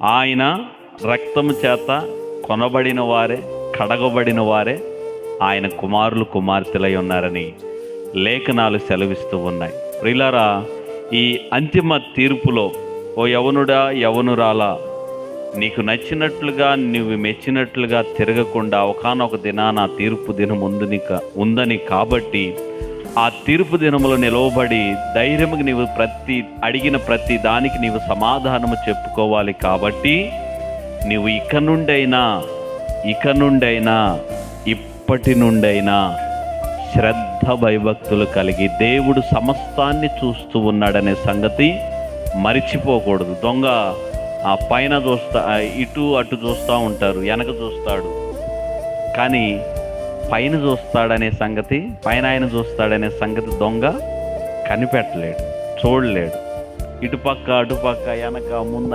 ఆయన రక్తము చేత కొనబడిన వారే, కడగబడిన వారే ఆయన కుమారులు కుమార్తెలై ఉన్నారని లేఖనాలు సెలవిస్తూ ఉన్నాయి. ప్రియులారా, ఈ అంతిమ తీర్పులో ఓ యవనుడా, యవనురాలా, నీకు నచ్చినట్లుగా నువ్వు మెచ్చినట్లుగా తిరగకుండా ఒకానొక దినాన తీర్పు దినం ఉందని కాబట్టి ఆ తీర్పు దినములో నిలవబడి ధైర్యముగా నీవు అడిగిన ప్రతి దానికి నీవు సమాధానము చెప్పుకోవాలి. కాబట్టి నీవు ఇక నుండైనా ఇప్పటి నుండైనా శ్రద్ధ భయభక్తులు కలిగి దేవుడు సమస్తాన్ని చూస్తూ ఉన్నాడనే సంగతి మరిచిపోకూడదు. దొంగ ఆ పైన ఇటు అటు చూస్తూ ఉంటారు, వెనక చూస్తాడు, కానీ పైన ఆయన చూస్తాడనే సంగతి దొంగ కనిపెట్టలేడు, చూడలేడు. ఇటుపక్క అటుపక్క వెనక ముందు